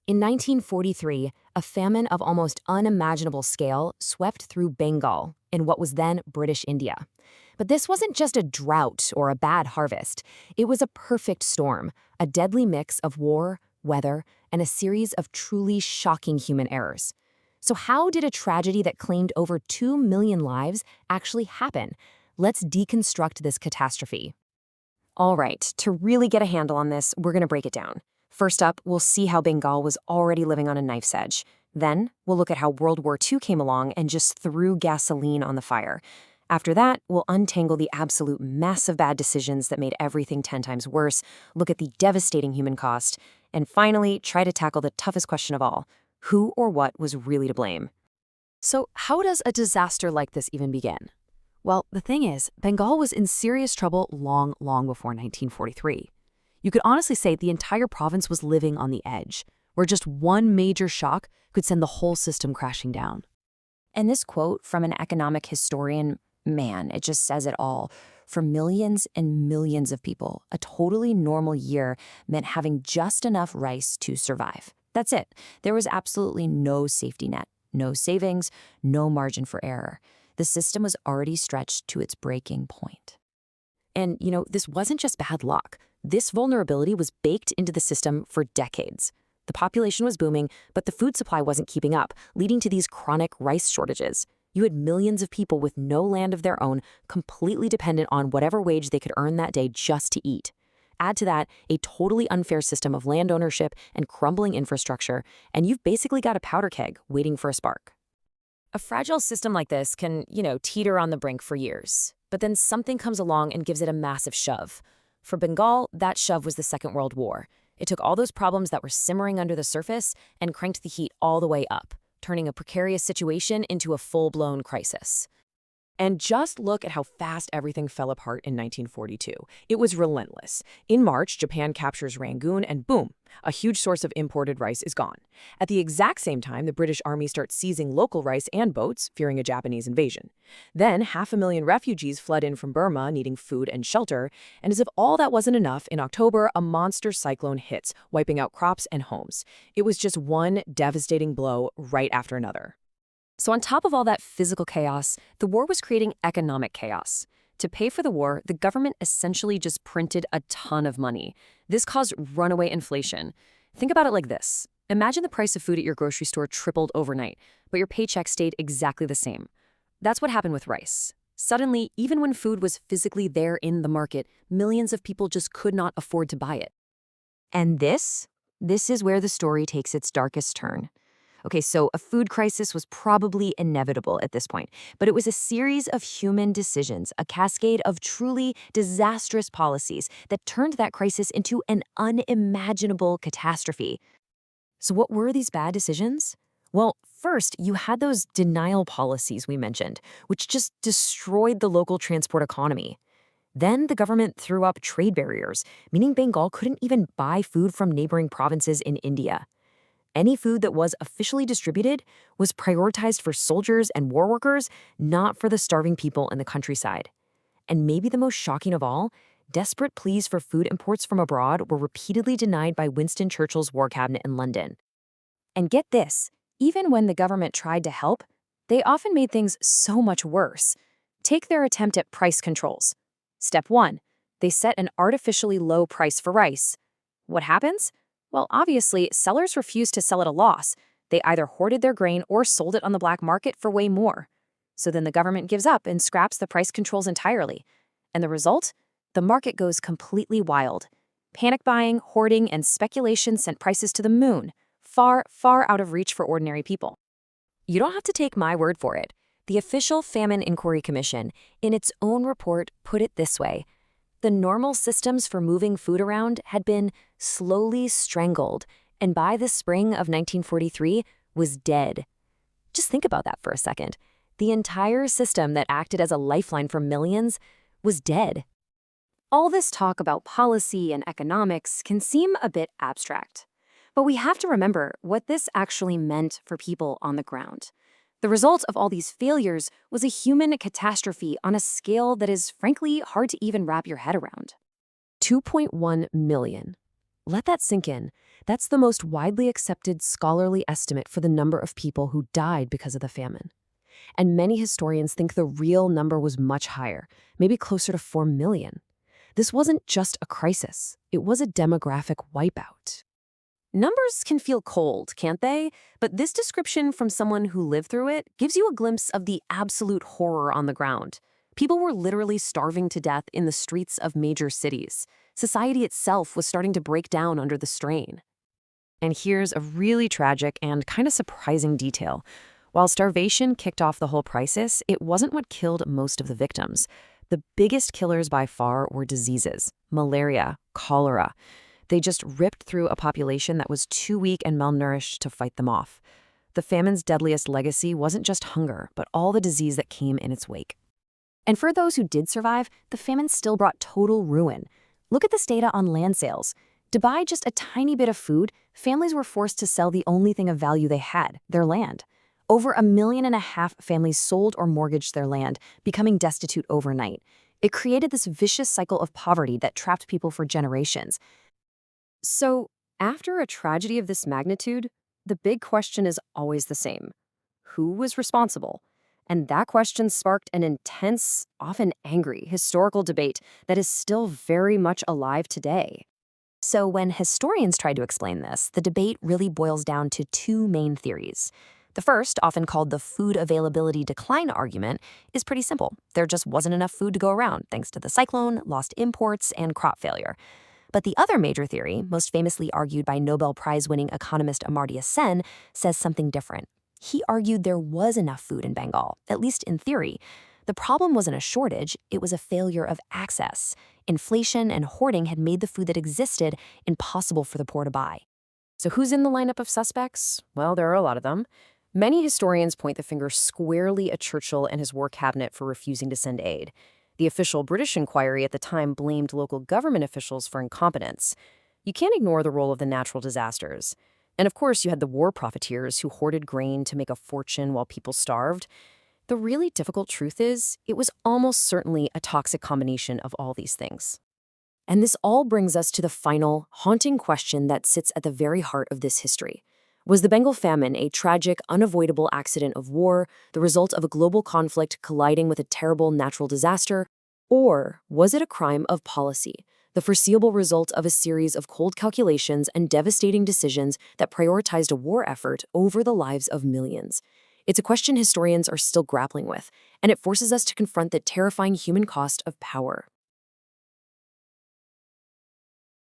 In 1943, a famine of almost unimaginable scale swept through Bengal in what was then British India. But this wasn't just a drought or a bad harvest. It was a perfect storm, a deadly mix of war, weather, and a series of truly shocking human errors. So how did a tragedy that claimed over 2 million lives actually happen? Let's deconstruct this catastrophe. All right, to really get a handle on this, we're going to break it down. First up, we'll see how Bengal was already living on a knife's edge. Then, we'll look at how World War II came along and just threw gasoline on the fire. After that, we'll untangle the absolute mess of bad decisions that made everything 10 times worse, look at the devastating human cost, and finally, try to tackle the toughest question of all: who or what was really to blame? So, how does a disaster like this even begin? Well, the thing is, Bengal was in serious trouble long, long before 1943. You could honestly say the entire province was living on the edge, where just one major shock could send the whole system crashing down. And this quote from an economic historian, man, it just says it all. For millions and millions of people, a totally normal year meant having just enough rice to survive. That's it. There was absolutely no safety net, no savings, no margin for error. The system was already stretched to its breaking point. And, this wasn't just bad luck. This vulnerability was baked into the system for decades. The population was booming, but the food supply wasn't keeping up, leading to these chronic rice shortages. You had millions of people with no land of their own, completely dependent on whatever wage they could earn that day just to eat. Add to that a totally unfair system of land ownership and crumbling infrastructure, and you've basically got a powder keg waiting for a spark. A fragile system like this can, teeter on the brink for years. But then something comes along and gives it a massive shove. For Bengal, that shove was the Second World War. It took all those problems that were simmering under the surface and cranked the heat all the way up, turning a precarious situation into a full-blown crisis. And just look at how fast everything fell apart in 1942. It was relentless. In March, Japan captures Rangoon, and boom, a huge source of imported rice is gone. At the exact same time, the British Army starts seizing local rice and boats, fearing a Japanese invasion. Then, 500,000 refugees flood in from Burma, needing food and shelter. And as if all that wasn't enough, in October, a monster cyclone hits, wiping out crops and homes. It was just one devastating blow right after another. So on top of all that physical chaos, the war was creating economic chaos. To pay for the war, the government essentially just printed a ton of money. This caused runaway inflation. Think about it like this. Imagine the price of food at your grocery store tripled overnight, but your paycheck stayed exactly the same. That's what happened with rice. Suddenly, even when food was physically there in the market, millions of people just could not afford to buy it. And this is where the story takes its darkest turn. Okay, so a food crisis was probably inevitable at this point, but it was a series of human decisions, a cascade of truly disastrous policies that turned that crisis into an unimaginable catastrophe. So what were these bad decisions? Well, first, you had those denial policies we mentioned, which just destroyed the local transport economy. Then the government threw up trade barriers, meaning Bengal couldn't even buy food from neighboring provinces in India. Any food that was officially distributed was prioritized for soldiers and war workers, not for the starving people in the countryside. And maybe the most shocking of all, desperate pleas for food imports from abroad were repeatedly denied by Winston Churchill's war cabinet in London. And get this, even when the government tried to help, they often made things so much worse. Take their attempt at price controls. Step 1, they set an artificially low price for rice. What happens? Well, obviously, sellers refused to sell at a loss. They either hoarded their grain or sold it on the black market for way more. So then the government gives up and scraps the price controls entirely. And the result? The market goes completely wild. Panic buying, hoarding, and speculation sent prices to the moon, far, far out of reach for ordinary people. You don't have to take my word for it. The official Famine Inquiry Commission, in its own report, put it this way: the normal systems for moving food around had been slowly strangled, and by the spring of 1943 was dead. Just think about that for a second. The entire system that acted as a lifeline for millions was dead. All this talk about policy and economics can seem a bit abstract, but we have to remember what this actually meant for people on the ground. The result of all these failures was a human catastrophe on a scale that is frankly hard to even wrap your head around. 2.1 million. Let that sink in. That's the most widely accepted scholarly estimate for the number of people who died because of the famine. And many historians think the real number was much higher, maybe closer to 4 million. This wasn't just a crisis, it was a demographic wipeout. Numbers can feel cold, can't they? But this description from someone who lived through it gives you a glimpse of the absolute horror on the ground. People were literally starving to death in the streets of major cities. Society itself was starting to break down under the strain. And here's a really tragic and kind of surprising detail. While starvation kicked off the whole crisis, it wasn't what killed most of the victims. The biggest killers by far were diseases: malaria, cholera. They just ripped through a population that was too weak and malnourished to fight them off. The famine's deadliest legacy wasn't just hunger, but all the disease that came in its wake. And for those who did survive, the famine still brought total ruin. Look at this data on land sales. To buy just a tiny bit of food, families were forced to sell the only thing of value they had, their land. Over 1.5 million families sold or mortgaged their land, becoming destitute overnight. It created this vicious cycle of poverty that trapped people for generations. So, after a tragedy of this magnitude, the big question is always the same. Who was responsible? And that question sparked an intense, often angry, historical debate that is still very much alive today. So when historians try to explain this, the debate really boils down to two main theories. The first, often called the food availability decline argument, is pretty simple. There just wasn't enough food to go around, thanks to the cyclone, lost imports, and crop failure. But the other major theory, most famously argued by Nobel Prize-winning economist Amartya Sen, says something different. He argued there was enough food in Bengal, at least in theory. The problem wasn't a shortage, it was a failure of access. Inflation and hoarding had made the food that existed impossible for the poor to buy. So who's in the lineup of suspects? Well, there are a lot of them. Many historians point the finger squarely at Churchill and his war cabinet for refusing to send aid. The official British inquiry at the time blamed local government officials for incompetence. You can't ignore the role of the natural disasters. And of course, you had the war profiteers who hoarded grain to make a fortune while people starved. The really difficult truth is, it was almost certainly a toxic combination of all these things. And this all brings us to the final, haunting question that sits at the very heart of this history. Was the Bengal famine a tragic, unavoidable accident of war, the result of a global conflict colliding with a terrible natural disaster? Or was it a crime of policy, the foreseeable result of a series of cold calculations and devastating decisions that prioritized a war effort over the lives of millions? It's a question historians are still grappling with, and it forces us to confront the terrifying human cost of power.